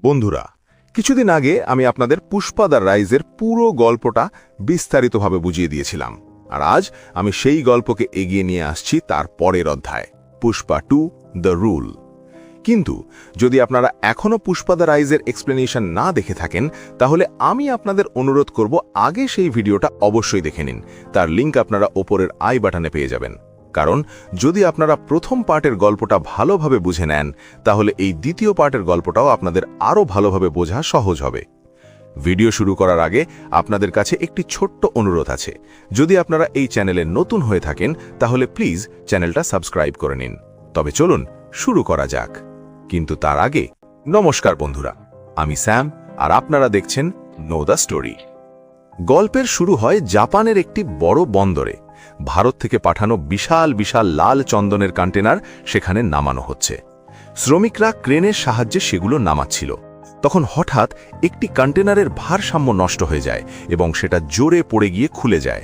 বন্ধুরা, কিছুদিন আগে আমি আপনাদের পুষ্পা দ্য রাইজের পুরো গল্পটা বিস্তারিতভাবে বুঝিয়ে দিয়েছিলাম, আর আজ আমি সেই গল্পকে এগিয়ে নিয়ে আসছি তার পরের অধ্যায়, পুষ্পা 2 দ্য রুল। কিন্তু যদি আপনারা এখনও পুষ্পা দ্য রাইজের এক্সপ্লেনেশন না দেখে থাকেন, তাহলে আমি আপনাদের অনুরোধ করব আগে সেই ভিডিওটা অবশ্যই দেখে নিন। তার লিঙ্ক আপনারা ওপরের আই বাটনে পেয়ে যাবেন। কারণ যদি আপনারা প্রথম পার্টের গল্পটা ভালোভাবে বুঝে নেন, তাহলে এই দ্বিতীয় পার্টের গল্পটাও আপনাদের আরও ভালোভাবে বোঝা সহজ হবে। ভিডিও শুরু করার আগে আপনাদের কাছে একটি ছোট্ট অনুরোধ আছে। যদি আপনারা এই চ্যানেলে নতুন হয়ে থাকেন, তাহলে প্লিজ চ্যানেলটা সাবস্ক্রাইব করে নিন। তবে চলুন শুরু করা যাক। কিন্তু তার আগে নমস্কার বন্ধুরা, আমি স্যাম, আর আপনারা দেখছেন নো দ্য স্টোরি। গল্পের শুরু হয় জাপানের একটি বড় বন্দরে। ভারত থেকে পাঠানো বিশাল বিশাল লাল চন্দনের কন্টেনার সেখানে নামানো হচ্ছে। শ্রমিকরা ক্রেনের সাহায্যে সেগুলো নামাচ্ছিল। তখন হঠাৎ একটি কন্টেনারের ভারসাম্য নষ্ট হয়ে যায় এবং সেটা জোরে পড়ে গিয়ে খুলে যায়।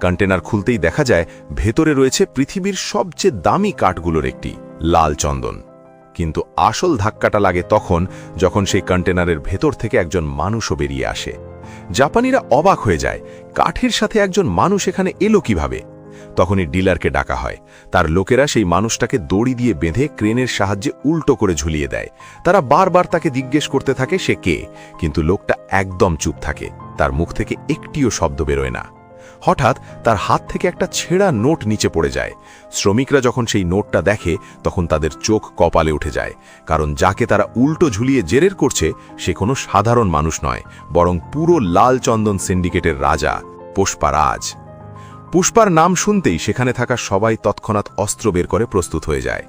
কন্টেনার খুলতেই দেখা যায় ভেতরে রয়েছে পৃথিবীর সবচেয়ে দামি কাঠগুলোর একটি, লাল চন্দন। কিন্তু আসল ধাক্কাটা লাগে তখন, যখন সেই কন্টেনারের ভেতর থেকে একজন মানুষও বেরিয়ে আসে। জাপানিরা অবাক হয়ে যায়, কাঠের সাথে একজন মানুষ এখানে এলো কিভাবে? তখনই ডিলারকে ডাকা হয়। তার লোকেরা সেই মানুষটাকে দড়ি দিয়ে বেঁধে ক্রেনের সাহায্যে উল্টো করে ঝুলিয়ে দেয়। তারা বারবার তাকে জিজ্ঞেস করতে থাকে সে কে, কিন্তু লোকটা একদম চুপ থাকে। তার মুখ থেকে একটিও শব্দ বেরোয় না। হঠাৎ তার হাত থেকে একটা ছেঁড়া নোট নিচে পড়ে যায়। শ্রমিকরা যখন সেই নোটটা দেখে, তখন তাদের চোখ কপালে উঠে যায়। কারণ যাকে তারা উল্টো ঝুলিয়ে জেরের করছে, সে কোনো সাধারণ মানুষ নয়, বরং পুরো লাল চন্দন সিন্ডিকেটের রাজা, পুষ্পারাজ। পুষ্পার নাম শুনতেই সেখানে থাকা সবাই তৎক্ষণাৎ অস্ত্র বের করে প্রস্তুত হয়ে যায়।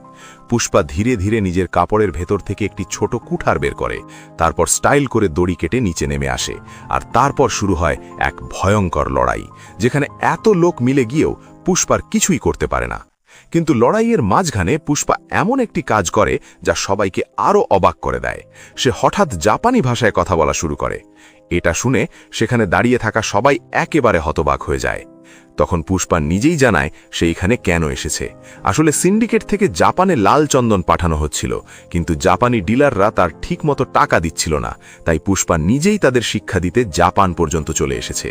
পুষ্পা ধীরে ধীরে নিজের কাপড়ের ভেতর থেকে একটি ছোট কুঠার বের করে, তারপর স্টাইল করে দড়ি কেটে নিচে নেমে আসে। আর তারপর শুরু হয় এক ভয়ঙ্কর লড়াই, যেখানে এত লোক মিলে গিয়েও পুষ্পার কিছুই করতে পারে না। কিন্তু লড়াইয়ের মাঝখানে পুষ্পা এমন একটি কাজ করে যা সবাইকে আরও অবাক করে দেয়। সে হঠাৎ জাপানি ভাষায় কথা বলা শুরু করে। এটা শুনে সেখানে দাঁড়িয়ে থাকা সবাই একেবারে হতবাক হয়ে যায়। তখন পুষ্পা নিজেই জানায় সে এখানে কেন এসেছে। আসলে সিন্ডিকেট থেকে জাপানে লাল চন্দন পাঠানো হচ্ছিল, কিন্তু জাপানি ডিলাররা তার ঠিকমতো টাকা দিচ্ছিল না। তাই পুষ্পা নিজেই তাদের শিক্ষা দিতে জাপান পর্যন্ত চলে এসেছে।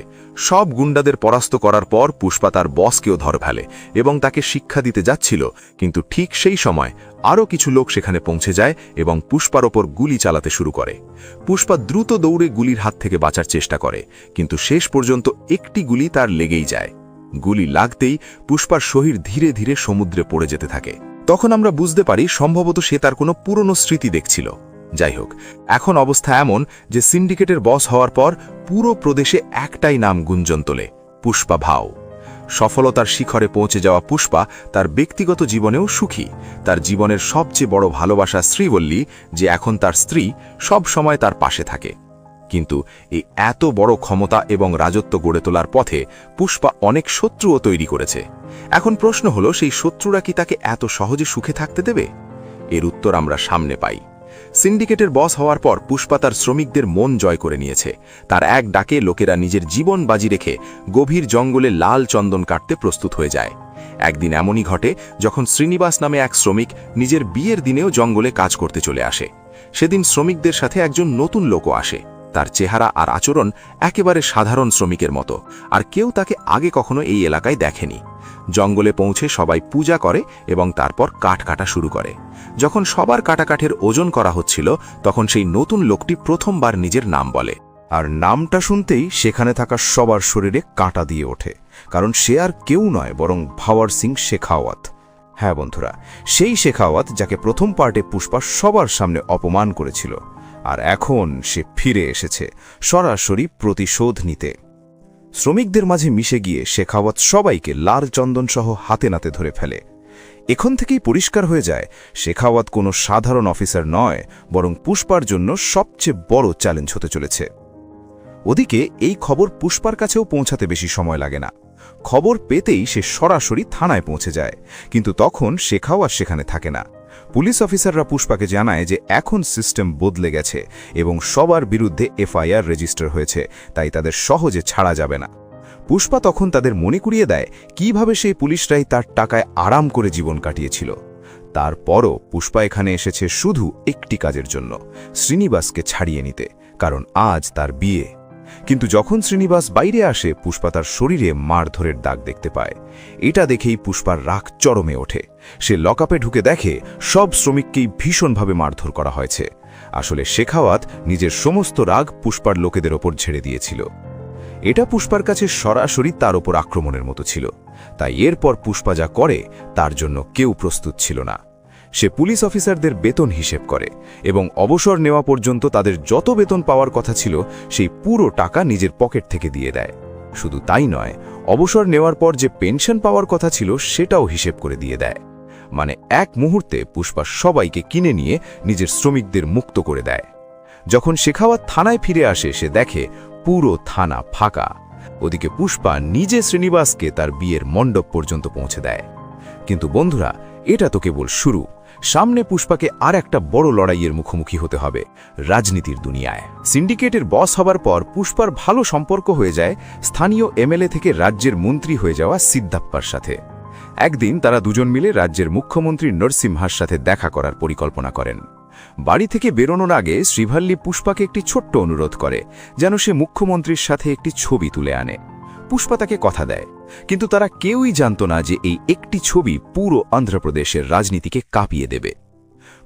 সব গুন্ডাদের পরাস্ত করার পর পুষ্পা তার বসকেও ধরে ফেলে এবং তাকে শিক্ষা দিতে যাচ্ছিল। কিন্তু ঠিক সেই সময় আরও কিছু লোক সেখানে পৌঁছে যায় এবং পুষ্পার ওপর গুলি চালাতে শুরু করে। পুষ্পা দ্রুত দৌড়ে গুলির হাত থেকে বাঁচার চেষ্টা করে, কিন্তু শেষ পর্যন্ত একটি গুলি তার লেগেই যায়। গুলি লাগতেই পুষ্পার শরীর ধীরে ধীরে সমুদ্রে পড়ে যেতে থাকে। তখন আমরা বুঝতে পারি সম্ভবত সে তার কোনো পুরনো স্মৃতি দেখছিল। যাই হোক, এখন অবস্থা এমন যে সিন্ডিকেটের বস হওয়ার পর পুরো প্রদেশে একটাই নাম গুঞ্জন তোলে, পুষ্পা ভাও। সফলতার শিখরে পৌঁছে যাওয়া পুষ্পা তার ব্যক্তিগত জীবনেও সুখী। তার জীবনের সবচেয়ে বড় ভালোবাসা শ্রীবল্লী, যে এখন তার স্ত্রী, সব সময় তার পাশে থাকে। কিন্তু এই এত বড় ক্ষমতা এবং রাজত্ব গড়ে তোলার পথে পুষ্পা অনেক শত্রুও তৈরি করেছে। এখন প্রশ্ন হলো, সেই শত্রুরা কি তাকে এত সহজে সুখে থাকতে দেবে? এর উত্তর আমরা সামনে পাই। সিন্ডিকেটের বস হওয়ার পর পুষ্পা তার শ্রমিকদের মন জয় করে নিয়েছে। তার এক ডাকে লোকেরা নিজের জীবন বাজি রেখে গভীর জঙ্গলে লাল চন্দন কাটতে প্রস্তুত হয়ে যায়। একদিন এমনই ঘটে যখন শ্রীনিবাস নামে এক শ্রমিক নিজের বিয়ের দিনেও জঙ্গলে কাজ করতে চলে আসে। সেদিন শ্রমিকদের সাথে একজন নতুন লোকও আসে। তার চেহারা আর আচরণ একেবারে সাধারণ শ্রমিকের মতো, আর কেউ তাকে আগে কখনো এই এলাকায় দেখেনি। জঙ্গলে পৌঁছে সবাই পূজা করে এবং তারপর কাঠ কাটা শুরু করে। যখন সবার কাটা কাঠের ওজন করা হচ্ছিল, তখন সেই নতুন লোকটি প্রথমবার নিজের নাম বলে। আর নামটা শুনতেই সেখানে থাকা সবার শরীরে কাঁটা দিয়ে ওঠে, কারণ সে আর কেউ নয় বরং ভাওয়ার সিং শেখাওয়াত। হ্যাঁ বন্ধুরা, সেই শেখাওয়াত যাকে প্রথম পার্টে পুষ্পা সবার সামনে অপমান করেছিল। আর এখন সে ফিরে এসেছে সরাসরি প্রতিশোধ নিতে। শ্রমিকদের মাঝে মিশে গিয়ে শেখাওয়াত সবাইকে লাল চন্দন সহ হাতে নাতে ধরে ফেলে। এখন থেকেই পরিষ্কার হয়ে যায় শেখাওয়াত কোনো সাধারণ অফিসার নয়, বরং পুষ্পার জন্য সবচেয়ে বড় চ্যালেঞ্জ হতে চলেছে। ওদিকে এই খবর পুষ্পার কাছেও পৌঁছাতে বেশি সময় লাগে না। খবর পেতেই সে সরাসরি থানায় পৌঁছে যায়, কিন্তু তখন শেখাওয়াত সেখানে থাকে না। পুলিশ অফিসাররা পুষ্পাকে জানায় যে এখন সিস্টেম বদলে গেছে এবং সবার বিরুদ্ধে এফআইআর রেজিস্টার হয়েছে, তাই তাদের সহজে ছাড়া যাবে না। পুষ্পা তখন তাদের মনে করিয়ে দেয় কিভাবে সেই পুলিশরাই তার টাকায় আরাম করে জীবন কাটিয়েছিল। তারপরও পুষ্পা এখানে এসেছে শুধু একটি কাজের জন্য, শ্রীনিবাসকে ছাড়িয়ে নিতে, কারণ আজ তার বিয়ে। কিন্তু যখন শ্রীনিবাস বাইরে আসে, পুষ্পা তার শরীরে মারধরের দাগ দেখতে পায়। এটা দেখেই পুষ্পার রাগ চরমে ওঠে। সে লকআপে ঢুকে দেখে সব শ্রমিককেই ভীষণভাবে মারধর করা হয়েছে। আসলে শেখাওয়াত নিজের সমস্ত রাগ পুষ্পার লোকেদের ওপর ঝেড়ে দিয়েছিল। এটা পুষ্পার কাছে সরাসরি তার ওপর আক্রমণের মতো ছিল। তাই এরপর পুষ্পা যা করে তার জন্য কেউ প্রস্তুত ছিল না। সে পুলিশ অফিসারদের বেতন হিসেব করে এবং অবসর নেওয়া পর্যন্ত তাদের যত বেতন পাওয়ার কথা ছিল সেই পুরো টাকা নিজের পকেট থেকে দিয়ে দেয়। শুধু তাই নয়, অবসর নেওয়ার পর যে পেনশন পাওয়ার কথা ছিল সেটাও হিসেব করে দিয়ে দেয়। মানে এক মুহূর্তে পুষ্পা সবাইকে কিনে নিয়ে নিজের শ্রমিকদের মুক্ত করে দেয়। যখন শেখাওয়াত থানায় ফিরে আসে, সে দেখে পুরো থানা ফাঁকা। ওদিকে পুষ্পা নিজে শ্রীনিবাসকে তার বিয়ের মণ্ডপ পর্যন্ত পৌঁছে দেয়। কিন্তু বন্ধুরা, এটা তো কেবল শুরু। সামনে পুষ্পাকে আর একটা বড় লড়াইয়ের মুখোমুখি হতে হবে রাজনীতির দুনিয়ায়। সিন্ডিকেটের বস হবার পর পুষ্পার ভালো সম্পর্ক হয়ে যায় স্থানীয় এমএলএ থেকে রাজ্যের মন্ত্রী হয়ে যাওয়া সিদ্ধাপ্পার সাথে। একদিন তারা দুজন মিলে রাজ্যের মুখ্যমন্ত্রী নরসিমহার সাথে দেখা করার পরিকল্পনা করেন। বাড়ি থেকে বেরোনোর আগে শ্রীভাল্লি পুষ্পাকে একটি ছোট্ট অনুরোধ করে যেন সে মুখ্যমন্ত্রীর সাথে একটি ছবি তুলে আনে। পুষ্পা তাকে কথা দেয়, কিন্তু তারা কেউই জানত না যে এই একটি ছবি পুরো অন্ধ্রপ্রদেশের রাজনীতিকে কাঁপিয়ে দেবে।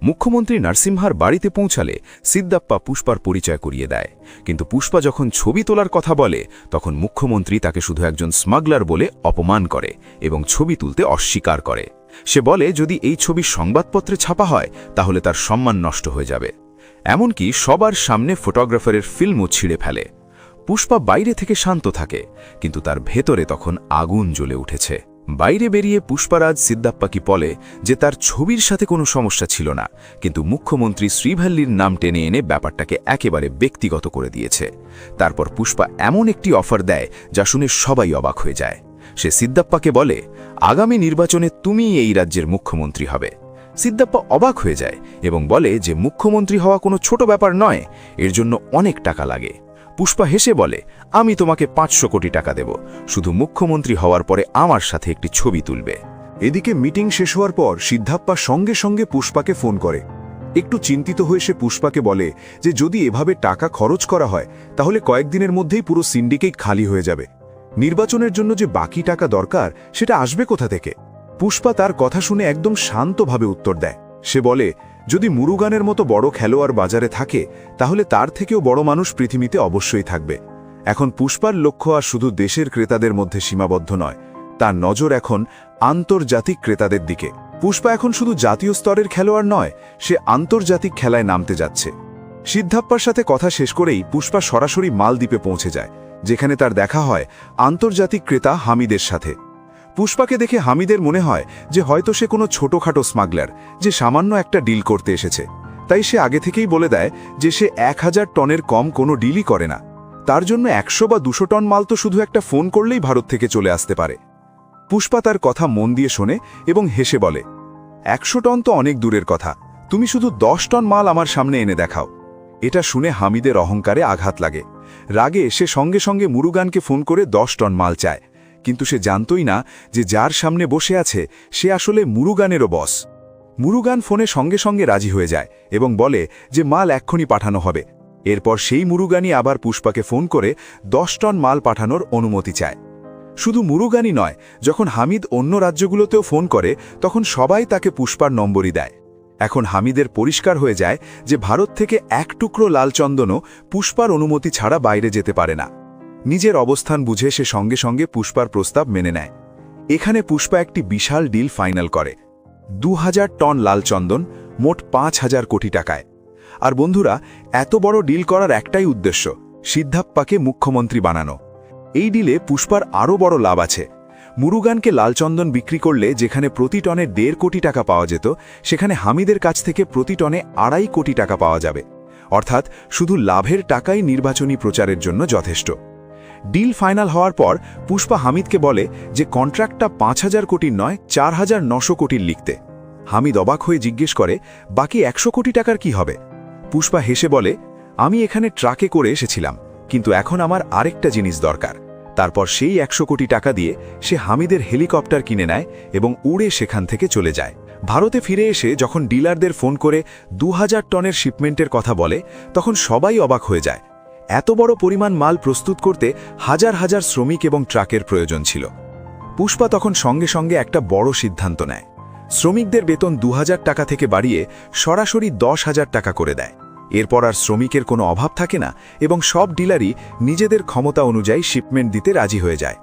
মুখ্যমন্ত্রী নরসিমহার বাড়িতে পৌঁছালে সিদ্ধাপ্পা পুষ্পার পরিচয় করিয়ে দেয়। কিন্তু পুষ্পা যখন ছবি তোলার কথা বলে, তখন মুখ্যমন্ত্রী তাকে শুধু একজন স্মাগলার বলে অপমান করে এবং ছবি তুলতে অস্বীকার করে। সে বলে যদি এই ছবি সংবাদপত্রে ছাপা হয় তাহলে তার সম্মান নষ্ট হয়ে যাবে। এমনকি সবার সামনে ফটোগ্রাফারের ফিল্মও ছিঁড়ে ফেলে। পুষ্পা বাইরে থেকে শান্ত থাকে, কিন্তু তার ভেতরে তখন আগুন জ্বলে উঠেছে। বাইরে বেরিয়ে পুষ্পারাজ সিদ্ধাপ্পাকে বলে যে তার ছবির সাথে কোনো সমস্যা ছিল না, কিন্তু মুখ্যমন্ত্রী শ্রীভাল্লির নাম টেনে এনে ব্যাপারটাকে একেবারে ব্যক্তিগত করে দিয়েছে। তারপর পুষ্পা এমন একটি অফার দেয় যা শুনে সবাই অবাক হয়ে যায়। সে সিদ্ধাপ্পাকে বলে, আগামী নির্বাচনে তুমিই এই রাজ্যের মুখ্যমন্ত্রী হবে। সিদ্ধাপ্পা অবাক হয়ে যায় এবং বলে যে মুখ্যমন্ত্রী হওয়া কোনো ছোট ব্যাপার নয়, এর জন্য অনেক টাকা লাগে। পুষ্পা হেসে বলে, আমি তোমাকে 500 কোটি টাকা দেব, শুধু মুখ্যমন্ত্রী হওয়ার পরে আমার সাথে একটি ছবি তুলবে। এদিকে মিটিং শেষ হওয়ার পর সিদ্ধাপ্পা সঙ্গে সঙ্গে পুষ্পাকে ফোন করে। একটু চিন্তিত হয়ে সে পুষ্পাকে বলে যে যদি এভাবে টাকা খরচ করা হয় তাহলে কয়েকদিনের মধ্যেই পুরো সিন্ডিকেট খালি হয়ে যাবে। নির্বাচনের জন্য যে বাকি টাকা দরকার সেটা আসবে কোথা থেকে? পুষ্পা তার কথা শুনে একদম শান্তভাবে উত্তর দেয়। সে বলে, যদি মুরুগানের মতো বড় খেলোয়াড় বাজারে থাকে তাহলে তার থেকেও বড় মানুষ পৃথিবীতে অবশ্যই থাকবে। এখন পুষ্পার লক্ষ্য আর শুধু দেশের ক্রেতাদের মধ্যে সীমাবদ্ধ নয়, তার নজর এখন আন্তর্জাতিক ক্রেতাদের দিকে। পুষ্পা এখন শুধু জাতীয় স্তরের খেলোয়াড় নয়, সে আন্তর্জাতিক খেলায় নামতে যাচ্ছে। সিদ্ধাপ্পার সাথে কথা শেষ করেই পুষ্পা সরাসরি মালদ্বীপে পৌঁছে যায়, যেখানে তার দেখা হয় আন্তর্জাতিক ক্রেতা হামিদের সাথে। পুষ্পাকে দেখে হামিদের মনে হয় যে হয়তো সে কোনো ছোটখাটো স্মাগলার, যে সামান্য একটা ডিল করতে এসেছে। তাই সে আগে থেকেই বলে দেয় যে সে 1000 টনের কম কোনো ডিলই করে না। তার জন্য 100 বা 200 টন মাল তো শুধু একটা ফোন করলেই ভারত থেকে চলে আসতে পারে। পুষ্পা তার কথা মন দিয়ে শোনে এবং হেসে বলে, 100 টন তো অনেক দূরের কথা, তুমি শুধু 10 টন মাল আমার সামনে এনে দেখাও। এটা শুনে হামিদের অহংকারে আঘাত লাগে। রাগে সে সঙ্গে সঙ্গে মুরুগানকে ফোন করে 10 টন মাল চায়, কিন্তু সে জানতই না যে যার সামনে বসে আছে সে আসলে মুরুগানেরও বস। মুরুগান ফোনে সঙ্গে সঙ্গে রাজি হয়ে যায় এবং বলে যে মাল এক্ষুনি পাঠানো হবে। এরপর সেই মুরুগানই আবার পুষ্পাকে ফোন করে 10 টন মাল পাঠানোর অনুমতি চায়। শুধু মুরুগানই নয়, যখন হামিদ অন্য রাজ্যগুলোতেও ফোন করে তখন সবাই তাকে পুষ্পার নম্বরই দেয়। এখন হামিদের পরিষ্কার হয়ে যায় যে ভারত থেকে এক টুকরো লাল চন্দনও পুষ্পার অনুমতি ছাড়া বাইরে যেতে পারে না। নিজের অবস্থান বুঝে সে সঙ্গে সঙ্গে পুষ্পার প্রস্তাব মেনে নেয়। এখানে পুষ্পা একটি বিশাল ডিল ফাইনাল করে, 2000 টন লাল চন্দন, মোট 5000 কোটি টাকায়। আর বন্ধুরা, এত বড় ডিল করার একটাই উদ্দেশ্য, সিদ্ধাপ্পাকে মুখ্যমন্ত্রী বানানো। এই ডিলে পুষ্পার আরও বড় লাভ আছে। মুরুগানকে লালচন্দন বিক্রি করলে যেখানে প্রতি টনে 1.5 কোটি টাকা পাওয়া যেত, সেখানে হামিদের কাছ থেকে প্রতি টনে 2.5 কোটি টাকা পাওয়া যাবে। অর্থাৎ শুধু লাভের টাকাই নির্বাচনী প্রচারের জন্য যথেষ্ট। ডিল ফাইনাল হওয়ার পর পুষ্পা হামিদকে বলে যে কন্ট্রাক্টটা 5000 কোটির নয় 4900 কোটির লিখতে। হামিদ অবাক হয়ে জিজ্ঞেস করে, বাকি 100 কোটি টাকার কি হবে? পুষ্পা হেসে বলে, আমি এখানে ট্রাকে করে এসেছিলাম, কিন্তু এখন আমার আরেকটা জিনিস দরকার। তারপর সেই 100 কোটি টাকা দিয়ে সে হামিদের হেলিকপ্টার কিনে নেয় এবং উড়ে সেখান থেকে চলে যায়। ভারতে ফিরে এসে যখন ডিলারদের ফোন করে 2000 টনের শিপমেন্টের কথা বলে তখন সবাই অবাক হয়ে যায়। এত বড় পরিমাণ মাল প্রস্তুত করতে হাজার হাজার শ্রমিক এবং ট্রাকের প্রয়োজন ছিল। পুষ্পা তখন সঙ্গে সঙ্গে একটা বড় সিদ্ধান্ত নেয়। শ্রমিকদের বেতন 2000 টাকা থেকে বাড়িয়ে সরাসরি 10,000 টাকা করে দেয়। এরপর আর শ্রমিকের কোনো অভাব থাকে না এবং সব ডিলারই নিজেদের ক্ষমতা অনুযায়ী শিপমেন্ট দিতে রাজি হয়ে যায়।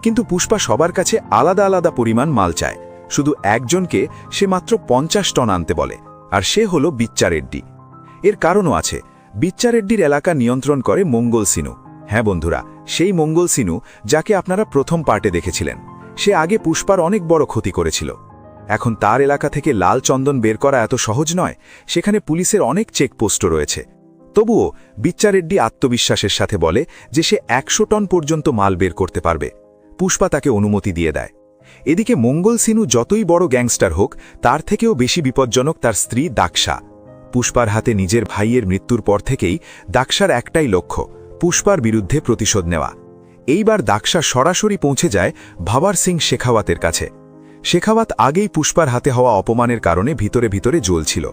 কিন্তু পুষ্পা সবার কাছে আলাদা আলাদা পরিমাণ মাল চায়। শুধু একজনকে সে মাত্র 50 টন আনতে বলে, আর সে হল বিচ্চা রেড্ডি। এর কারণও আছে। বিচ্চা রেড্ডির এলাকা নিয়ন্ত্রণ করে মঙ্গল সিনু। হ্যাঁ বন্ধুরা, সেই মঙ্গল সিনু যাকে আপনারা প্রথম পার্টে দেখেছিলেন। সে আগে পুষ্পার অনেক বড় ক্ষতি করেছিল। এখন তার এলাকা থেকে লাল চন্দন বের করা এত সহজ নয়। সেখানে পুলিশের অনেক চেকপোস্টও রয়েছে। তবুও বিচ্চা রেড্ডি আত্মবিশ্বাসের সাথে বলে যে সে 100 টন পর্যন্ত মাল বের করতে পারবে। পুষ্পা তাকে অনুমতি দিয়ে দেয়। এদিকে মঙ্গল সিনু যতই বড় গ্যাংস্টার হোক, তার থেকেও বেশি বিপজ্জনক তার স্ত্রী দাক্ষা। পুষ্পার হাতে নিজের ভাইয়ের মৃত্যুর পর থেকেই দাক্ষার একটাই লক্ষ্য, পুষ্পার বিরুদ্ধে প্রতিশোধ নেওয়া। এইবার দাক্ষা সরাসরি পৌঁছে যায় ভাবার সিং শেখাওয়াতের কাছে। শেখাওয়াত আগেই পুষ্পার হাতে হওয়া অপমানের কারণে ভিতরে ভিতরে জ্বলছিল।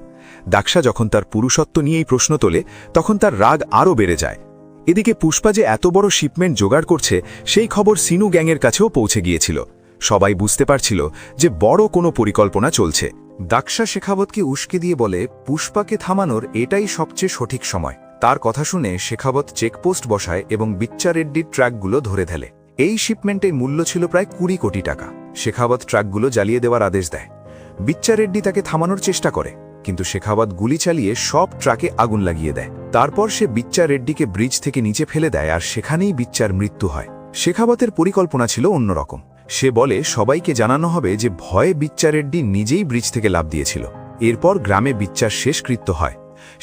দাক্ষা যখন তার পুরুষত্ব নিয়েই প্রশ্ন তোলে, তখন তার রাগ আরও বেড়ে যায়। এদিকে পুষ্পা যে এত বড় শিপমেন্ট জোগাড় করছে, সেই খবর সিনু গ্যাংয়ের কাছেও পৌঁছে গিয়েছিল। সবাই বুঝতে পারছিল যে বড় কোনো পরিকল্পনা চলছে। দাক্ষা শেখাবতকে উস্কে দিয়ে বলে পুষ্পাকে থামানোর এটাই সবচেয়ে সঠিক সময়। তার কথা শুনে শেখাবত চেকপোস্ট বসায় এবং বিচ্চা রেড্ডির ট্রাকগুলো ধরে ফেলে। এই শিপমেন্টের মূল্য ছিল প্রায় 20 কোটি টাকা। শেখাবত ট্রাকগুলো জ্বালিয়ে দেওয়ার আদেশ দেয়। বিচ্চা রেড্ডি তাকে থামানোর চেষ্টা করে, কিন্তু শেখাবত গুলি চালিয়ে সব ট্রাকে আগুন লাগিয়ে দেয়। তারপর সে বিচ্চা রেড্ডিকে ব্রিজ থেকে নিচে ফেলে দেয়, আর সেখানেই বিচ্চার মৃত্যু হয়। শেখাবতের পরিকল্পনা ছিল অন্যরকম। সে বলে সবাইকে জানানো হবে যে ভয়ে বিচ্চা রেড্ডি নিজেই ব্রিজ থেকে লাফ দিয়েছিল। এরপর গ্রামে বিচ্চার শেষকৃত্য হয়।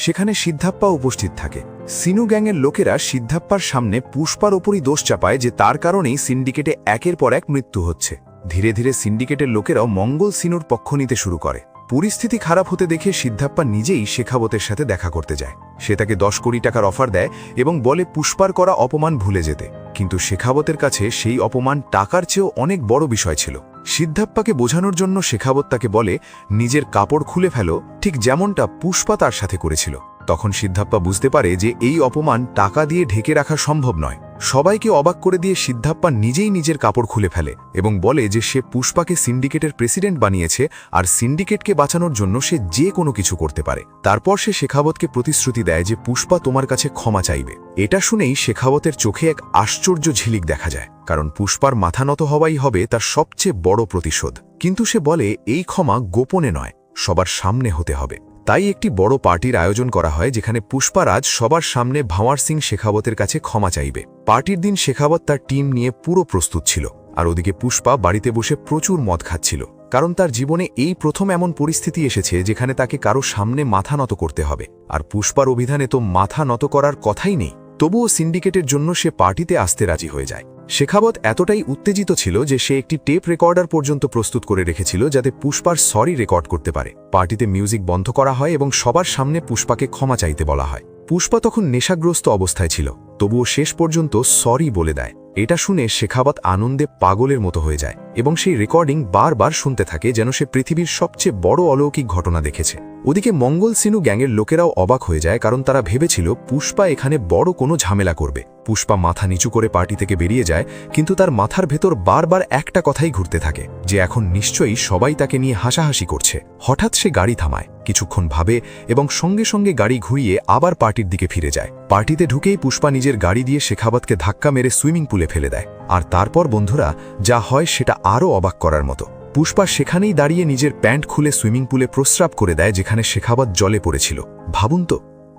সেখানে সিদ্ধাপ্পা উপস্থিত থাকে। সিনু গ্যাংয়ের লোকেরা সিদ্ধাপ্পার সামনে পুষ্পার ওপরই দোষ চাপায় যে তার কারণেই সিন্ডিকেটে একের পর এক মৃত্যু হচ্ছে। ধীরে ধীরে সিন্ডিকেটের লোকেরাও মঙ্গল সিনুর পক্ষ নিতে শুরু করে। পরিস্থিতি খারাপ হতে দেখে সিদ্ধাপ্পা নিজেই শেখাবতের সাথে দেখা করতে যায়। সে তাকে 10 কোটি টাকার অফার দেয় এবং বলে পুষ্পার করা অপমান ভুলে যেতে। কিন্তু শেখাবতের কাছে সেই অপমান টাকার চেয়েও অনেক বড় বিষয় ছিল। সিদ্ধাপ্পাকে বোঝানোর জন্য শেখাবত তাকে বলে নিজের কাপড় খুলে ফেলো, ঠিক যেমনটা পুষ্পা তার সাথে করেছিল। তখন সিদ্ধাপ্পা বুঝতে পারে যে এই অপমান টাকা দিয়ে ঢেকে রাখা সম্ভব নয়। সবাইকে অবাক করে দিয়ে সিদ্ধাপ্পা নিজেই নিজের কাপড় খুলে ফেলে এবং বলে যে সে পুষ্পাকে সিন্ডিকেটের প্রেসিডেন্ট বানিয়েছে, আর সিন্ডিকেটকে বাঁচানোর জন্য সে যে কোনো কিছু করতে পারে। তারপর সে শেখাবতকে প্রতিশ্রুতি দেয় যে পুষ্পা তোমার কাছে ক্ষমা চাইবে। এটা শুনেই শেখাবতের চোখে এক আশ্চর্য ঝিলিক দেখা যায়, কারণ পুষ্পার মাথা নত হওয়াই হবে তার সবচেয়ে বড় প্রতিশোধ। কিন্তু সে বলে এই ক্ষমা গোপনে নয়, সবার সামনে হতে হবে। তাই একটি বড় পার্টির আয়োজন করা হয়, যেখানে পুষ্পারাজ সবার সামনে ভাওয়ার সিং শেখাবতের কাছে ক্ষমা চাইবে। পার্টির দিন শেখাবত তার টিম নিয়ে পুরো প্রস্তুত ছিল, আর ওদিকে পুষ্পা বাড়িতে বসে প্রচুর মদ খাচ্ছিল, কারণ তার জীবনে এই প্রথম এমন পরিস্থিতি এসেছে যেখানে তাকে কারো সামনে মাথা নত করতে হবে। আর পুষ্পার অভিধানে তো মাথা নত করার কথাই নেই। তবুও সিন্ডিকেটের জন্য সে পার্টিতে আসতে রাজি হয়ে যায়। শেখাবত এতটাই উত্তেজিত ছিল যে সে একটি টেপ রেকর্ডার পর্যন্ত প্রস্তুত করে রেখেছিল, যাতে পুষ্পার সরি রেকর্ড করতে পারে। পার্টিতে মিউজিক বন্ধ করা হয় এবং সবার সামনে পুষ্পাকে ক্ষমা চাইতে বলা হয়। পুষ্পা তখন নেশাগ্রস্ত অবস্থায় ছিল, তবুও শেষ পর্যন্ত সরি বলে দেয়। এটা শুনে শেখাবত আনন্দে পাগলের মতো হয়ে যায় এবং সেই রেকর্ডিং বারবার শুনতে থাকে, যেন সে পৃথিবীর সবচেয়ে বড় অলৌকিক ঘটনা দেখেছে। ওদিকে মঙ্গল সিনু গ্যাংয়ের লোকেরাও অবাক হয়ে যায়, কারণ তারা ভেবেছিল পুষ্পা এখানে বড় কোনো ঝামেলা করবে। পুষ্পা মাথা নিচু করে পার্টি থেকে বেরিয়ে যায়, কিন্তু তার মাথার ভেতর বারবার একটা কথাই ঘুরতে থাকে, যে এখন নিশ্চয়ই সবাই তাকে নিয়ে হাসাহাসি করছে। হঠাৎ সে গাড়ি থামায়, কিছুক্ষণ ভাবে এবং সঙ্গে সঙ্গে গাড়ি ঘুরিয়ে আবার পার্টির দিকে ফিরে যায়। পার্টিতে ঢুকেই পুষ্পা নিজের গাড়ি দিয়ে শেখাবতকে ধাক্কা মেরে সুইমিং পুলে ফেলে দেয়। আর তারপর বন্ধুরা, যা হয় সেটা আরও অবাক করার মতো। পুষ্পা সেখানেই দাঁড়িয়ে নিজের প্যান্ট খুলে সুইমিং পুলে প্রস্রাব করে দেয়, যেখানে শেখাবত জলে পড়েছিল। ভাবুন তো,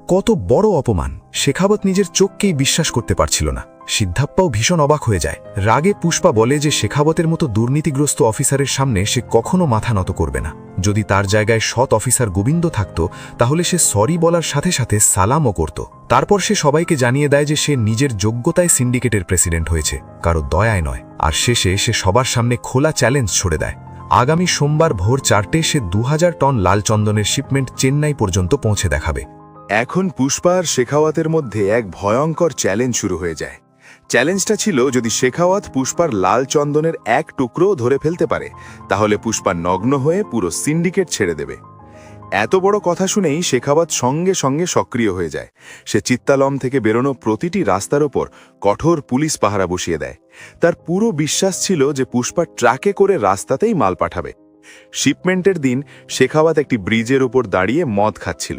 কত বড় অপমান! শেখাবত নিজের চোখকেই বিশ্বাস করতে পারছিল না। সিদ্ধাপ্পাও ভীষণ অবাক হয়ে যায়। রাগে পুষ্পা বলে যে শেখাবতের মতো দুর্নীতিগ্রস্ত অফিসারের সামনে সে কখনো মাথা নত করবে না। যদি তার জায়গায় সৎ অফিসার গোবিন্দ থাকত, তাহলে সে সরি বলার সাথে সাথে সালামও করত। তারপর সে সবাইকে জানিয়ে দেয় যে সে নিজের যোগ্যতায় সিন্ডিকেটের প্রেসিডেন্ট হয়েছে, কারো দয়ায় নয়। আর শেষে সে সবার সামনে খোলা চ্যালেঞ্জ ছড়ে দেয়। আগামী সোমবার ভোর 4টে সে 2000 টন লাল চন্দনের শিপমেন্ট চেন্নাই পর্যন্ত পৌঁছে দেখাবে। এখন পুষ্পা আর শেখাওয়াতের মধ্যে এক ভয়ঙ্কর চ্যালেঞ্জ শুরু হয়ে যায়। চ্যালেঞ্জটা ছিল যদি শেখাওয়াত পুষ্পার লাল চন্দনের এক টুকরোও ধরে ফেলতে পারে তাহলে পুষ্পা নগ্ন হয়ে পুরো সিন্ডিকেট ছেড়ে দেবে। এত বড় কথা শুনেই শেখাওয়াত সঙ্গে সঙ্গে সক্রিয় হয়ে যায়। সে চিত্তালম থেকে বেরোনো প্রতিটি রাস্তার ওপর কঠোর পুলিশ পাহারা বসিয়ে দেয়। তার পুরো বিশ্বাস ছিল যে পুষ্পা ট্রাকে করে রাস্তাতেই মাল পাঠাবে। শিপমেন্টের দিন শেখাওয়াত একটি ব্রিজের উপর দাঁড়িয়ে মদ খাচ্ছিল।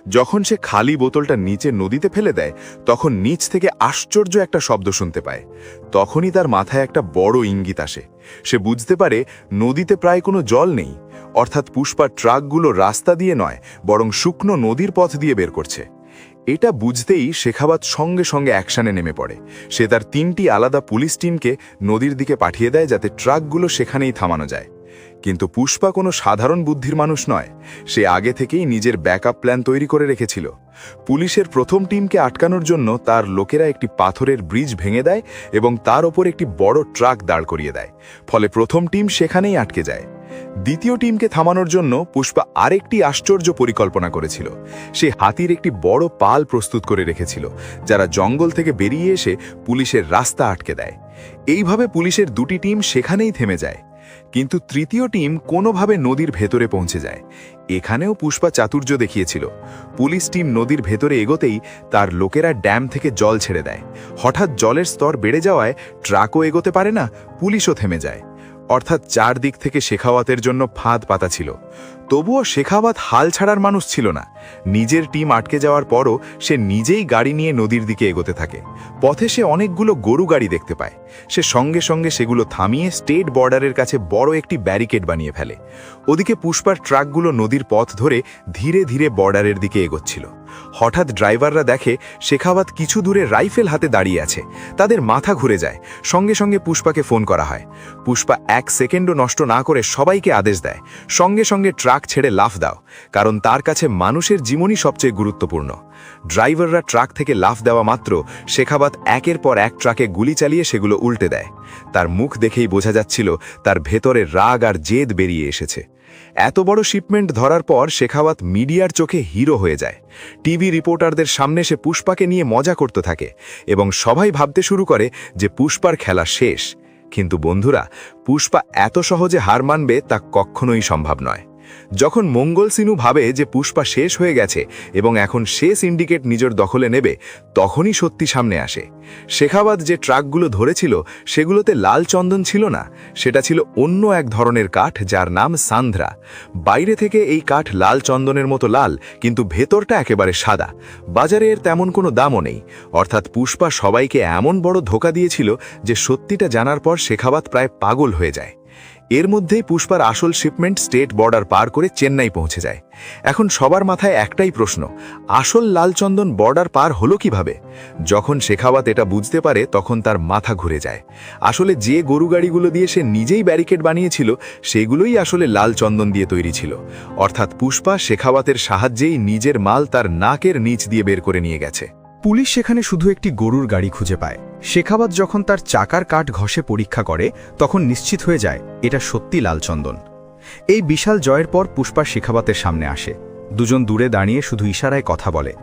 যখন সে খালি বোতলটা নিচে নদীতে ফেলে দেয় তখন নিচ থেকে আশ্চর্য একটা শব্দ শুনতে পায়। তখনই তার মাথায় একটা বড় ইঙ্গিত আসে। সে বুঝতে পারে নদীতে প্রায় কোনো জল নেই, অর্থাৎ পুষ্পার ট্রাকগুলো রাস্তা দিয়ে নয় বরং শুকনো নদীর পথ দিয়ে বের করছে। এটা বুঝতেই শেখাওয়াত সঙ্গে সঙ্গে অ্যাকশনে নেমে পড়ে। সে তার 3টি আলাদা পুলিশ টিমকে নদীর দিকে পাঠিয়ে দেয় যাতে ট্রাকগুলো সেখানেই থামানো যায়। কিন্তু পুষ্পা কোনো সাধারণ বুদ্ধির মানুষ নয়। সে আগে থেকেই নিজের ব্যাকআপ প্ল্যান তৈরি করে রেখেছিল। পুলিশের প্রথম টিমকে আটকানোর জন্য তার লোকেরা একটি পাথরের ব্রিজ ভেঙে দেয় এবং তার ওপর একটি বড় ট্রাক দাঁড় করিয়ে দেয়। ফলে প্রথম টিম সেখানেই আটকে যায়। দ্বিতীয় টিমকে থামানোর জন্য পুষ্পা আরেকটি আশ্চর্য পরিকল্পনা করেছিল। সে হাতির একটি বড় পাল প্রস্তুত করে রেখেছিল, যারা জঙ্গল থেকে বেরিয়ে এসে পুলিশের রাস্তা আটকে দেয়। এইভাবে পুলিশের 2টি টিম সেখানেই থেমে যায়। কিন্তু তৃতীয় টিম কোনোভাবে নদীর ভেতরে পৌঁছে যায়। এখানেও পুষ্পা চাতুর্য দেখিয়েছিল। পুলিশ টিম নদীর ভেতরে এগোতেই তার লোকেরা ড্যাম থেকে জল ছেড়ে দেয়। হঠাৎ জলের স্তর বেড়ে যাওয়ায় ট্রাকও এগোতে পারে না, পুলিশও থেমে যায়। অর্থাৎ চারদিক থেকে শেখাওয়াতের জন্য ফাঁদ পাতা ছিল। তবুও শেখাওয়াত হাল ছাড়ার মানুষ ছিল না। নিজের টিম আটকে যাওয়ার পরও সে নিজেই গাড়ি নিয়ে নদীর দিকে এগোতে থাকে। পথে সে অনেকগুলো গরু গাড়ি দেখতে পায়। সে সঙ্গে সঙ্গে সেগুলো থামিয়ে স্টেট বর্ডারের কাছে বড় একটি ব্যারিকেড বানিয়ে ফেলে। ওদিকে পুষ্পার ট্রাকগুলো নদীর পথ ধরে ধীরে ধীরে বর্ডারের দিকে এগোচ্ছিল। হঠাৎ ড্রাইভাররা দেখে শেখাওয়াত কিছু দূরে রাইফেল হাতে দাঁড়িয়ে আছে। তাদের মাথা ঘুরে যায়। সঙ্গে সঙ্গে পুষ্পাকে ফোন করা হয়। পুষ্পা 1 সেকেন্ডও নষ্ট না করে সবাইকে আদেশ দেয়, সঙ্গে সঙ্গে ট্রাক ছেড়ে লাফ দাও, কারণ তার কাছে মানুষের জীবনই সবচেয়ে গুরুত্বপূর্ণ। ড্রাইভাররা ট্রাক থেকে লাফ দেওয়া মাত্র শেখাওয়াত একের পর এক ট্রাকে গুলি চালিয়ে সেগুলো উল্টে দেয়। তার মুখ দেখেই বোঝা যাচ্ছিল তার ভেতরে রাগ আর জেদ বেরিয়ে এসেছে। এত বড় শিপমেন্ট ধরার পর শেখাওয়াত মিডিয়ার চোখে হিরো হয়ে যায়। টিভি রিপোর্টারদের সামনে সে পুষ্পাকে নিয়ে মজা করতে থাকে এবং সবাই ভাবতে শুরু করে যে পুষ্পার খেলা শেষ। কিন্তু বন্ধুরা, পুষ্পা এত সহজে হার মানবে তা কখনোই সম্ভব নয়। যখন মঙ্গল সিনু ভাবে যে পুষ্পা শেষ হয়ে গেছে এবং এখন সে সিন্ডিকেট নিজের দখলে নেবে, তখনই সত্যি সামনে আসে। শেখাওয়াত যে ট্রাকগুলো ধরেছিল সেগুলোতে লাল চন্দন ছিল না, সেটা ছিল অন্য এক ধরনের কাঠ যার নাম সান্ধ্রা। বাইরে থেকে এই কাঠ লাল চন্দনের মতো লাল, কিন্তু ভেতরটা একেবারে সাদা। বাজারে এর তেমন কোনো দামও নেই। অর্থাৎ পুষ্পা সবাইকে এমন বড় ধোঁকা দিয়েছিল যে সত্যিটা জানার পর শেখাওয়াত প্রায় পাগল হয়ে যায়। এর মধ্যেই পুষ্পার আসল শিপমেন্ট স্টেট বর্ডার পার করে চেন্নাই পৌঁছে যায়। এখন সবার মাথায় একটাই প্রশ্ন, আসল লালচন্দন বর্ডার পার হলো কিভাবে? যখন শেখাওয়াত এটা বুঝতে পারে তখন তার মাথা ঘুরে যায়। আসলে যে গরু গাড়িগুলো দিয়ে সে নিজেই ব্যারিকেড বানিয়েছিল সেগুলোই আসলে লাল চন্দন দিয়ে তৈরি ছিল। অর্থাৎ পুষ্পা শেখাওয়াতের সাহায্যেই নিজের মাল তার নাকের নিচ দিয়ে বের করে নিয়ে গেছে। পুলিশ সেখানে শুধু একটি গরুর গাড়ি খুঁজে পায়। শেখাওয়াত যখন তার চাকার কাঠ ঘষে পরীক্ষা করে তখন নিশ্চিত হয়ে যায় এটা সত্যি লালচন্দন। এই বিশাল জয়ের পর পুষ্পা শেখাওয়াতের সামনে আসে। দুজন দূরে দাঁড়িয়ে শুধু ইশারায় কথা বলে।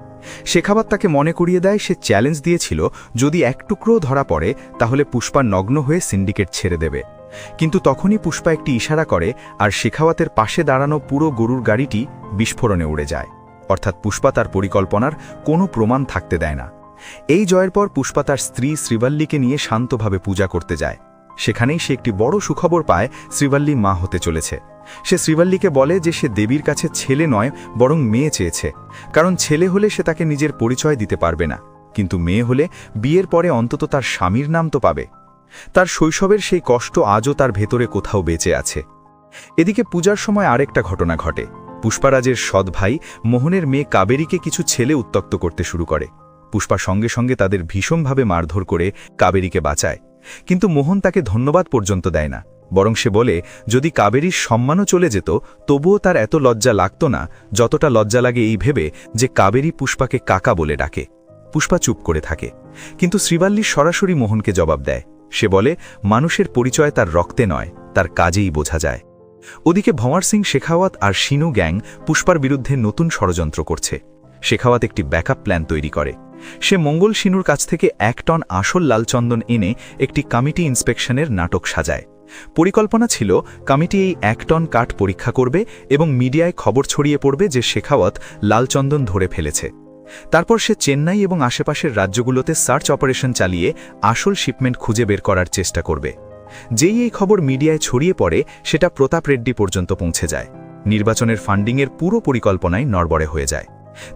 শেখাওয়াত তাকে মনে করিয়ে দেয় সে চ্যালেঞ্জ দিয়েছিল যদি এক টুকরোও ধরা পড়ে তাহলে পুষ্পা নগ্ন হয়ে সিন্ডিকেট ছেড়ে দেবে। কিন্তু তখনই পুষ্পা একটি ইশারা করে আর শেখাওয়াতের পাশে দাঁড়ানো পুরো গরুর গাড়িটি বিস্ফোরণে উড়ে যায়। অর্থাৎ পুষ্পা তার পরিকল্পনার কোনো প্রমাণ থাকতে দেয় না। এই জয়ের পর পুষ্পা তার স্ত্রী শ্রীবল্লীকে নিয়ে শান্তভাবে পূজা করতে যায়। সেখানেই সে একটি বড় সুখবর পায়, শ্রীবল্লী মা হতে চলেছে। সে শ্রীবল্লীকে বলে যে সে দেবীর কাছে ছেলে নয় বরং মেয়ে চেয়েছে, কারণ ছেলে হলে সে তাকে নিজের পরিচয় দিতে পারবে না, কিন্তু মেয়ে হলে বিয়ের পরে অন্তত তার স্বামীর নাম তো পাবে। তার শৈশবের সেই কষ্ট আজও তার ভেতরে কোথাও বেঁচে আছে। এদিকে পূজার সময় আরেকটা ঘটনা ঘটে। পুষ্পারাজের সৎ ভাই মোহনের মেয়ে কাবেরীকে কিছু ছেলে উত্ত্যক্ত করতে শুরু করে। পুষ্পা সঙ্গে সঙ্গে তাদের ভীষণভাবে মারধর করে কাবেরীকে বাঁচায়, কিন্তু মোহন তাকে ধন্যবাদ পর্যন্ত দেয় না, বরং সে বলে যদি কাবেরীর সম্মানও চলে যেত তবুও তার এত লজ্জা লাগত না যতটা লজ্জা লাগে এই ভেবে যে কাবেরী পুষ্পাকে কাকা বলে ডাকে। পুষ্পা চুপ করে থাকে, কিন্তু শ্রীবল্লী সরাসরি মোহনকে জবাব দেয়। সে বলে মানুষের পরিচয় তার রক্তে নয়, তার কাজেই বোঝা যায়। ওদিকে ভঁওয়ার সিং শেখাওয়াত আর শিনু গ্যাং পুষ্পার বিরুদ্ধে নতুন ষড়যন্ত্র করছে। শেখাওয়াত একটি ব্যাকআপ প্ল্যান তৈরি করে। সে মঙ্গল সিনুর কাছ থেকে 1 টন আসল লাল চন্দন এনে একটি কমিটি ইন্সপেকশনের নাটক সাজায়। পরিকল্পনা ছিল কমিটি এই 1 টন কাঠ পরীক্ষা করবে এবং মিডিয়ায় খবর ছড়িয়ে পড়বে যে শেখাওয়াত লাল চন্দন ধরে ফেলেছে। তারপর সে চেন্নাই এবং আশেপাশের রাজ্যগুলোতে সার্চ অপারেশন চালিয়ে আসল শিপমেন্ট খুঁজে বের করার চেষ্টা করবে। যেই এই খবর মিডিয়ায় ছড়িয়ে পড়ে সেটা প্রতাপ রেড্ডি পর্যন্ত পৌঁছে যায়। নির্বাচনের ফান্ডিংয়ের পুরো পরিকল্পনায় নড়বড়ে হয়ে যায়।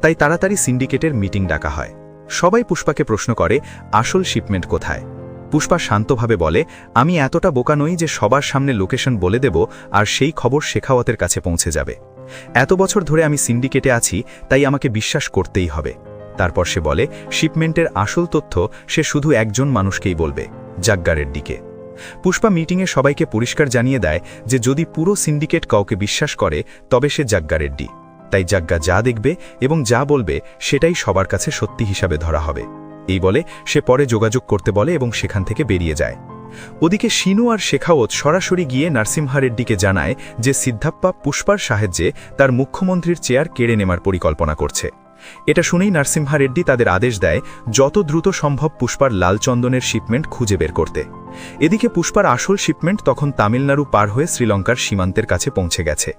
তাই তাড়াতাড়ি সিন্ডিকেটের মিটিং ডাকা হয়। সবাই পুষ্পাকে প্রশ্ন করে আসল শিপমেন্ট কোথায়। পুষ্পা শান্তভাবে বলে, আমি এতটা বোকা নই যে সবার সামনে লোকেশন বলে দেব আর সেই খবর শেখাওয়াতের কাছে পৌঁছে যাবে। এত বছর ধরে আমি সিন্ডিকেটে আছি, তাই আমাকে বিশ্বাস করতেই হবে। তারপর সে বলে শিপমেন্টের আসল তথ্য সে শুধু একজন মানুষকেই বলবে, জাগ্গা রেড্ডিকে। পুষ্পা মিটিংয়ে সবাইকে পরিষ্কার জানিয়ে দেয় যে যদি পুরো সিন্ডিকেট কাউকে বিশ্বাস করে তবে সে জাগ্গা রেড্ডি। তাই জাগ্গা যা দেখবে এবং যা বলবে সেটাই সবার কাছে সত্যি হিসাবে ধরা হবে। এই বলে সে পরে যোগাযোগ করতে বলে এবং সেখান থেকে বেরিয়ে যায়। ওদিকে শিনু আর শেখাওত সরাসরি গিয়ে নরসিংহা রেড্ডিকে জানায় যে সিদ্ধাপ্পা পুষ্পার সাহায্যে তার মুখ্যমন্ত্রীর চেয়ার কেড়ে নেওয়ার পরিকল্পনা করছে। এটা শুনেই নরসিংহা রেড্ডি তাদের আদেশ দেয় যত দ্রুত সম্ভব পুষ্পার লাল চন্দনের শিপমেন্ট খুঁজে বের করতে। এদিকে পুষ্পার আসল শিপমেন্ট তখন তামিলনাড়ু পার হয়ে শ্রীলঙ্কার সীমান্তের কাছে পৌঁছে গেছে।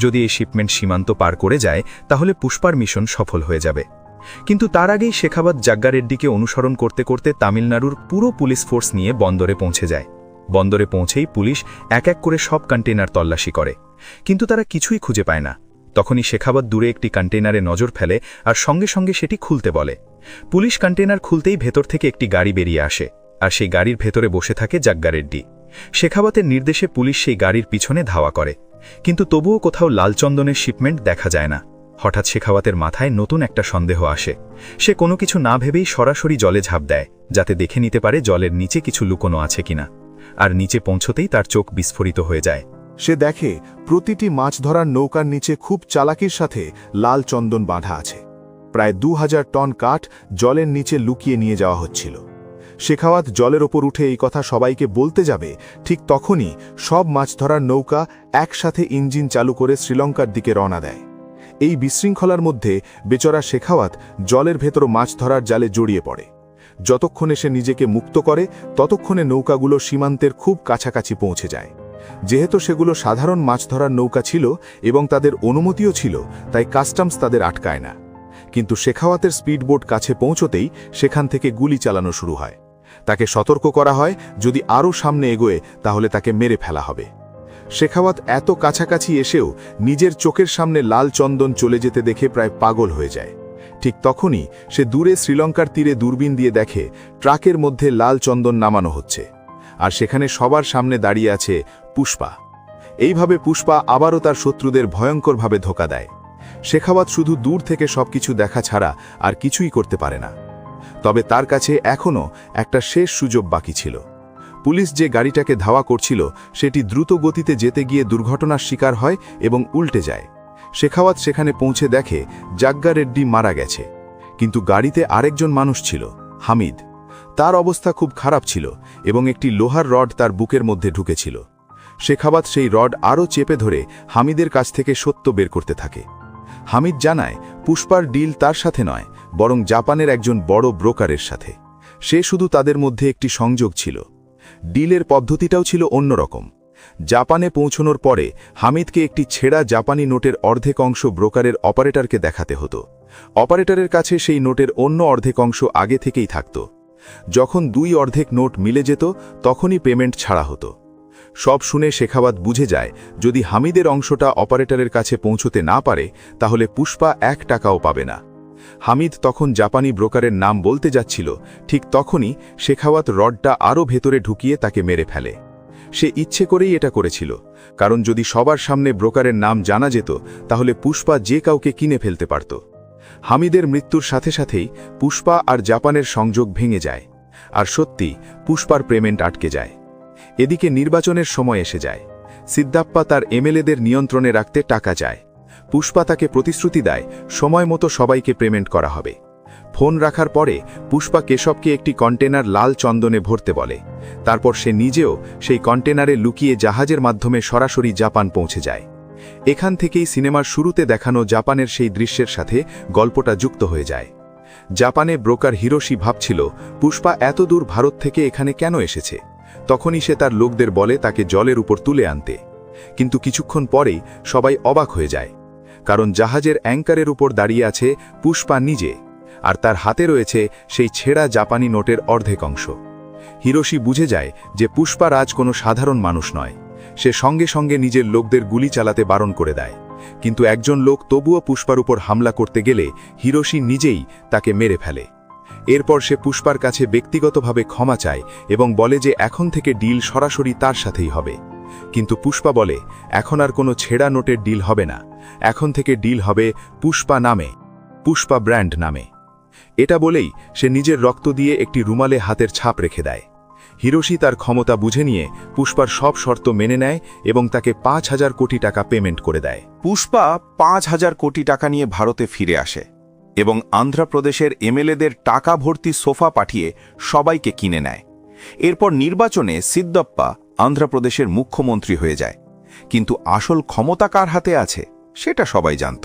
যদি এই শিপমেন্ট সীমান্ত পার করে যায় তাহলে পুষ্পার মিশন সফল হয়ে যাবে। কিন্তু তার আগেই শেখাওয়াত জাগ্গা রেড্ডিকে অনুসরণ করতে করতে তামিলনাড়ুর পুরো পুলিশ ফোর্স নিয়ে বন্দরে পৌঁছে যায়। বন্দরে পৌঁছেই পুলিশ এক এক করে সব কন্টেইনার তল্লাশি করে, কিন্তু তারা কিছুই খুঁজে পায় না। তখনই শেখাওয়াত দূরে একটি কন্টেইনারে নজর ফেলে আর সঙ্গে সঙ্গে সেটি খুলতে বলে। পুলিশ কন্টেইনার খুলতেই ভেতর থেকে একটি গাড়ি বেরিয়ে আসে, আর সেই গাড়ির ভেতরে বসে থাকে জাগ্গা রেড্ডি। শেখাওয়াতের নির্দেশে পুলিশ সেই গাড়ির পিছনে ধাওয়া করে, কিন্তু তবুও কোথাও লাল চন্দনের শিপমেন্ট দেখা যায় না। হঠাৎ শেখাওয়াতের মাথায় নতুন একটা সন্দেহ আসে। সে কোনো কিছু না ভেবেই সরাসরি জলে ঝাঁপ দেয়, যাতে দেখে নিতে পারে জলের নিচে কিছু লুকোনো আছে কিনা। আর নিচে পৌঁছতেই তার চোখ বিস্ফোরিত হয়ে যায়। সে দেখে প্রতিটি মাছ ধরার নৌকার নিচে খুব চালাকির সাথে লাল চন্দন বাঁধা আছে। প্রায় 2000 টন কাঠ জলের নিচে লুকিয়ে নিয়ে যাওয়া হচ্ছিল। শেখাওয়াত জলের ওপর উঠে এই কথা সবাইকে বলতে যাবে, ঠিক তখনই সব মাছ ধরার নৌকা একসাথে ইঞ্জিন চালু করে শ্রীলঙ্কার দিকে রওনা দেয়। এই বিশৃঙ্খলার মধ্যে বেচারা শেখাওয়াত জলের ভেতর মাছ ধরার জালে জড়িয়ে পড়ে। যতক্ষণে সে নিজেকে মুক্ত করে ততক্ষণে নৌকাগুলো সীমান্তের খুব কাছাকাছি পৌঁছে যায়। যেহেতু সেগুলো সাধারণ মাছ ধরার নৌকা ছিল এবং তাদের অনুমতিও ছিল, তাই কাস্টমস তাদের আটকায় না। কিন্তু শেখাওয়াতের স্পিডবোট কাছে পৌঁছতেই সেখান থেকে গুলি চালানো শুরু হয়। তাকে সতর্ক করা হয় যদি আরও সামনে এগোয় তাহলে তাকে মেরে ফেলা হবে। শেখাওয়াত এত কাছাকাছি এসেও নিজের চোখের সামনে লাল চন্দন চলে যেতে দেখে প্রায় পাগল হয়ে যায়। ঠিক তখনই সে দূরে শ্রীলঙ্কার তীরে দূরবীন দিয়ে দেখে ট্রাকের মধ্যে লাল চন্দন নামানো হচ্ছে, আর সেখানে সবার সামনে দাঁড়িয়ে আছে পুষ্পা। এইভাবে পুষ্পা আবারও তার শত্রুদের ভয়ঙ্করভাবে ধোঁকা দেয়। শেখাওয়াত শুধু দূর থেকে সবকিছু দেখা ছাড়া আর কিছুই করতে পারে না। তবে তার কাছে এখনও একটা শেষ সুযোগ বাকি ছিল। পুলিশ যে গাড়িটাকে ধাওয়া করছিল সেটি দ্রুত গতিতে যেতে গিয়ে দুর্ঘটনার শিকার হয় এবং উল্টে যায়। শেখাওয়াত সেখানে পৌঁছে দেখে জাগ্গা রেড্ডি মারা গেছে, কিন্তু গাড়িতে আরেকজন মানুষ ছিল, হামিদ। তার অবস্থা খুব খারাপ ছিল এবং একটি লোহার রড তার বুকের মধ্যে ঢুকেছিল। শেখাওয়াত সেই রড আরও চেপে ধরে হামিদের কাছ থেকে সত্য বের করতে থাকে। হামিদ জানায় পুষ্পার ডিল তার সাথে নয়, বরং জাপানের একজন বড় ব্রোকারের সাথে। সে শুধু তাদের মধ্যে একটি সংযোগ ছিল। ডিলের পদ্ধতিটাও ছিল অন্যরকম। জাপানে পৌঁছনোর পরে হামিদকে একটি ছেঁড়া জাপানি নোটের অর্ধেক অংশ ব্রোকারের অপারেটরকে দেখাতে হতো। অপারেটরের কাছে সেই নোটের অন্য অর্ধেক অংশ আগে থেকেই থাকত। যখন 2 অর্ধেক নোট মিলে যেত তখনই পেমেন্ট ছাড়া হতো। সব শুনে শেখাওয়াত বুঝে যায় যদি হামিদের অংশটা অপারেটরের কাছে পৌঁছতে না পারে তাহলে পুষ্পা 1 টাকাও পাবে না। হামিদ তখন জাপানি ব্রোকারের নাম বলতে যাচ্ছিল, ঠিক তখনই শেখাওয়াত রডটা আরও ভেতরে ঢুকিয়ে তাকে মেরে ফেলে। সে ইচ্ছে করেই এটা করেছিল, কারণ যদি সবার সামনে ব্রোকারের নাম জানা যেত তাহলে পুষ্পা যে কাউকে কিনে ফেলতে পারত। হামিদের মৃত্যুর সাথে সাথেই পুষ্পা আর জাপানের সংযোগ ভেঙে যায়, আর সত্যি পুষ্পার পেমেন্ট আটকে যায়। এদিকে নির্বাচনের সময় এসে যায়। সিদ্ধাপ্পা তার এমএলএদের নিয়ন্ত্রণে রাখতে টাকা চায়। পুষ্পা তাকে প্রতিশ্রুতি দেয় সময় মতো সবাইকে পেমেন্ট করা হবে। ফোন রাখার পরে পুষ্পা কেশবকে একটি কন্টেনার লাল চন্দনে ভরতে বলে। তারপর সে নিজেও সেই কন্টেনারে লুকিয়ে জাহাজের মাধ্যমে সরাসরি জাপান পৌঁছে যায়। এখান থেকেই সিনেমার শুরুতে দেখানো জাপানের সেই দৃশ্যের সাথে গল্পটা যুক্ত হয়ে যায়। জাপানে ব্রোকার হিরোশি ভাবছিল পুষ্পা এত দূর ভারত থেকে এখানে কেন এসেছে। তখনই সে তার লোকদের বলে তাকে জলের উপর তুলে আনতে। কিন্তু কিছুক্ষণ পরেই সবাই অবাক হয়ে যায়, কারণ জাহাজের অ্যাঙ্কারের উপর দাঁড়িয়ে আছে পুষ্পা নিজে, আর তার হাতে রয়েছে সেই ছেঁড়া জাপানি নোটের অর্ধেক অংশ। হিরোশি বুঝে যায় যে পুষ্পা রাজ কোনো সাধারণ মানুষ নয়। সে সঙ্গে সঙ্গে নিজের লোকদের গুলি চালাতে বারণ করে দেয়, কিন্তু একজন লোক তবুও পুষ্পার উপর হামলা করতে গেলে হিরোশি নিজেই তাকে মেরে ফেলে। এরপর সে পুষ্পার কাছে ব্যক্তিগতভাবে ক্ষমা চায় এবং বলে যে এখন থেকে ডিল সরাসরি তার সাথেই হবে। কিন্তু পুষ্পা বলে এখন আর কোনো ছেঁড়া নোটের ডিল হবে না, এখন থেকে ডিল হবে পুষ্পা নামে, পুষ্পা ব্র্যান্ড নামে। এটা বলেই সে নিজের রক্ত দিয়ে একটি রুমালে হাতের ছাপ রেখে দেয়। হিরোশি তার ক্ষমতা বুঝে নিয়ে পুষ্পার সব শর্ত মেনে নেয় এবং তাকে 5,000 কোটি টাকা পেমেন্ট করে দেয়। পুষ্পা 5,000 কোটি টাকা নিয়ে ভারতে ফিরে আসে এবং অন্ধ্রপ্রদেশের এমএলএদের টাকা ভর্তি সোফা পাঠিয়ে সবাইকে কিনে নেয়। এরপর নির্বাচনে সিদ্ধপ্পা অন্ধ্রপ্রদেশের মুখ্যমন্ত্রী হয়ে যায়, কিন্তু আসল ক্ষমতা কার হাতে আছে সেটা সবাই জানত।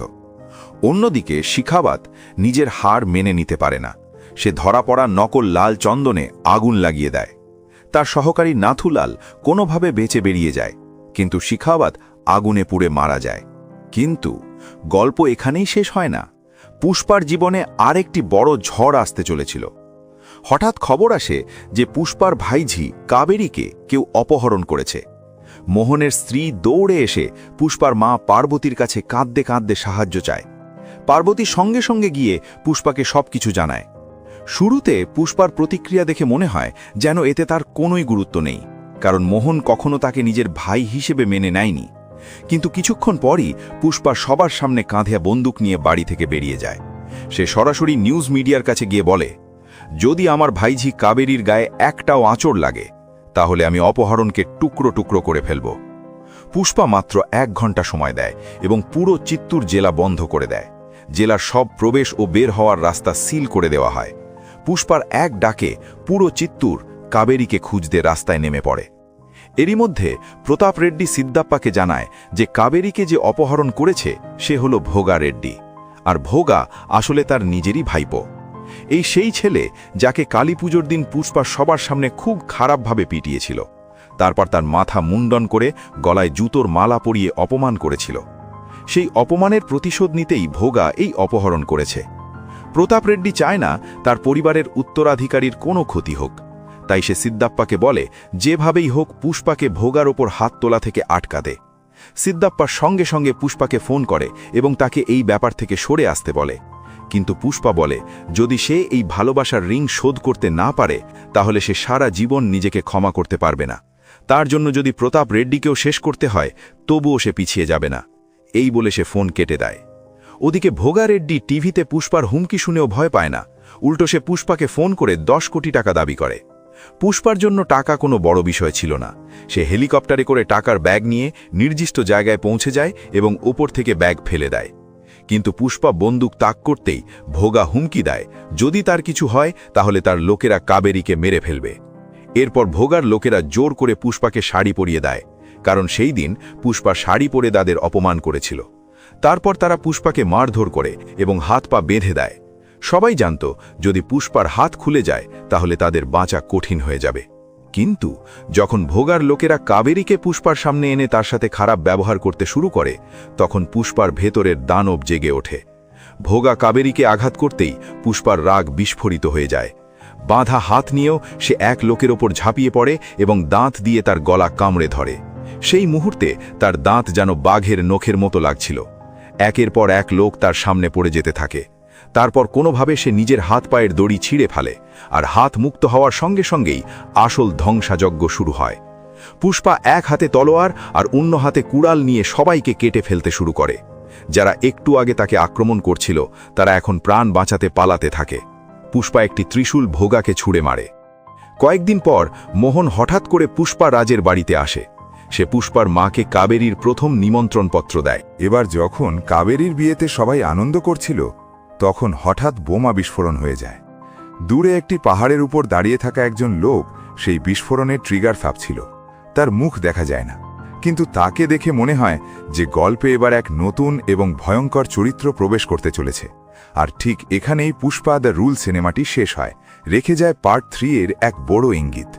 অন্যদিকে শিখাবাত নিজের হার মেনে নিতে পারে না। সে ধরা পড়া নকল লাল চন্দনে আগুন লাগিয়ে দেয়। তার সহকারী নাথুলাল কোনোভাবে বেঁচে বেরিয়ে যায়, কিন্তু শিখাবাত আগুনে পুড়ে মারা যায়। কিন্তু গল্প এখানেই শেষ হয় না। পুষ্পার জীবনে আরেকটি বড় ঝড় আসতে চলেছিল। হঠাৎ খবর আসে যে পুষ্পার ভাইঝি কাবেরীকে কেউ অপহরণ করেছে। মোহনের স্ত্রী দৌড়ে এসে পুষ্পার মা পার্বতীর কাছে কাঁদতে কাঁদতে সাহায্য চায়। পার্বতী সঙ্গে সঙ্গে গিয়ে পুষ্পাকে সবকিছু জানায়। শুরুতে পুষ্পার প্রতিক্রিয়া দেখে মনে হয় যেন এতে তার কোনোই গুরুত্ব নেই, কারণ মোহন কখনো তাকে নিজের ভাই হিসেবে মেনে নেয়নি। কিন্তু কিছুক্ষণ পরই পুষ্পা সবার সামনে কাঁধে বন্দুক নিয়ে বাড়ি থেকে বেরিয়ে যায়। সে সরাসরি নিউজ মিডিয়ার কাছে গিয়ে বলে, যদি আমার ভাইঝি কাবেরীর গায়ে একটাও আঁচড় লাগে তাহলে আমি অপহরণকে টুকরো টুকরো করে ফেলব। পুষ্পা মাত্র 1 ঘন্টা সময় দেয় এবং পুরো চিত্তুর জেলা বন্ধ করে দেয়। জেলার সব প্রবেশ ও বের হওয়ার রাস্তা সিল করে দেওয়া হয়। পুষ্পার এক ডাকে পুরো চিত্তুর কাবেরীকে খুঁজতে রাস্তায় নেমে পড়ে। এরই মধ্যে প্রতাপ রেড্ডি সিদ্দাপ্পাকে জানায় যে কাবেরীকে যে অপহরণ করেছে সে হলো ভোগা রেড্ডি, আর ভোগা আসলে তার নিজেরই ভাইপো। এই সেই ছেলে যাকে কালী পুজোর দিন পুষ্পা সবার সামনে খুব খারাপভাবে পিটিয়েছিল। তারপর তার মাথা মুন্ডন করে গলায় জুতোর মালা পরিয়ে অপমান করেছিল। সেই অপমানের প্রতিশোধ নিতেই ভোগা এই অপহরণ করেছে। প্রতাপ রেড্ডি চায় না তার পরিবারের উত্তরাধিকারীর কোনো ক্ষতি হোক, তাই সে সিদ্দাপ্পাকে বলে যেভাবেই হোক পুষ্পাকে ভোগার ওপর হাত তোলা থেকে আটকাতে। সিদ্দাপ্পা সঙ্গে সঙ্গে পুষ্পাকে ফোন করে এবং তাকে এই ব্যাপার থেকে সরে আসতে বলে। কিন্তু পুষ্পা বলে যদি সে এই ভালোবাসার ঋণ শোধ করতে না পারে তাহলে সে সারা জীবন নিজেকে ক্ষমা করতে পারবে না। তার জন্য যদি প্রতাপ রেড্ডিকেও শেষ করতে হয় তবুও সে পিছিয়ে যাবে না। এই বলে সে ফোন কেটে দেয়। ওদিকে ভোগা রেড্ডি টিভিতে পুষ্পার হুমকি শুনেও ভয় পায় না, উল্টো সে পুষ্পাকে ফোন করে 10 কোটি টাকা দাবি করে। পুষ্পার জন্য টাকা কোনো বড় বিষয় ছিল না। সে হেলিকপ্টারে করে টাকার ব্যাগ নিয়ে নির্দিষ্ট জায়গায় পৌঁছে যায় এবং উপর থেকে ব্যাগ ফেলে দেয়। কিন্তু পুষ্পা বন্দুক তাক করতেই ভোগা হুমকি দেয় যদি তার কিছু হয় তাহলে তার লোকেরা কাবেরীকে মেরে ফেলবে। এরপর ভোগার লোকেরা জোর করে পুষ্পাকে শাড়ি পরিয়ে দেয়, কারণ সেই দিন পুষ্পা শাড়ি পরে তাদের অপমান করেছিল। তারপর তারা পুষ্পাকে মারধর করে এবং হাত পা বেঁধে দেয়। সবাই জানত যদি পুষ্পার হাত খুলে যায় তাহলে তাদের বাঁচা কঠিন হয়ে যাবে। কিন্তু যখন ভোগার লোকেরা কাবেরীকে পুষ্পার সামনে এনে তার সাথে খারাপ ব্যবহার করতে শুরু করে তখন পুষ্পার ভেতরের দানব জেগে ওঠে। ভোগা কাবেরীকে আঘাত করতেই পুষ্পার রাগ বিস্ফোরিত হয়ে যায়। বাঁধা হাত নিয়েও সে এক লোকের ওপর ঝাঁপিয়ে পড়ে এবং দাঁত দিয়ে তার গলা কামড়ে ধরে। সেই মুহূর্তে তার দাঁত যেন বাঘের নখের মতো লাগছিল। একের পর এক লোক তার সামনে পড়ে যেতে থাকে। তারপর কোনোভাবে সে নিজের হাত পায়ের দড়ি ছিঁড়ে ফেলে, আর হাত মুক্ত হওয়ার সঙ্গে সঙ্গেই আসল ধ্বংসাযজ্ঞ শুরু হয়। পুষ্পা এক হাতে তলোয়ার আর অন্য হাতে কুড়াল নিয়ে সবাইকে কেটে ফেলতে শুরু করে। যারা একটু আগে তাকে আক্রমণ করছিল তারা এখন প্রাণ বাঁচাতে পালাতে থাকে। পুষ্পা একটি ত্রিশূল ভোগাকে ছুঁড়ে মারে। কয়েকদিন পর মোহন হঠাৎ করে পুষ্পা রাজের বাড়িতে আসে। সে পুষ্পার মাকে কাবেরীর প্রথম নিমন্ত্রণপত্র দেয়। এবার যখন কাবেরীর বিয়েতে সবাই আনন্দ করছিল তখন হঠাৎ বোমা বিস্ফোরণ হয়ে যায়। দূরে একটি পাহাড়ের উপর দাঁড়িয়ে থাকা একজন লোক সেই বিস্ফোরণের ট্রিগার ফাঁপছিল। তার মুখ দেখা যায় না, কিন্তু তাকে দেখে মনে হয় যে গল্পে এবার এক নতুন এবং ভয়ঙ্কর চরিত্র প্রবেশ করতে চলেছে। আর ঠিক এখানেই পুষ্পা দ্য রুল সিনেমাটি শেষ হয়, রেখে যায় পার্ট 3 এর এক বড় ইঙ্গিত।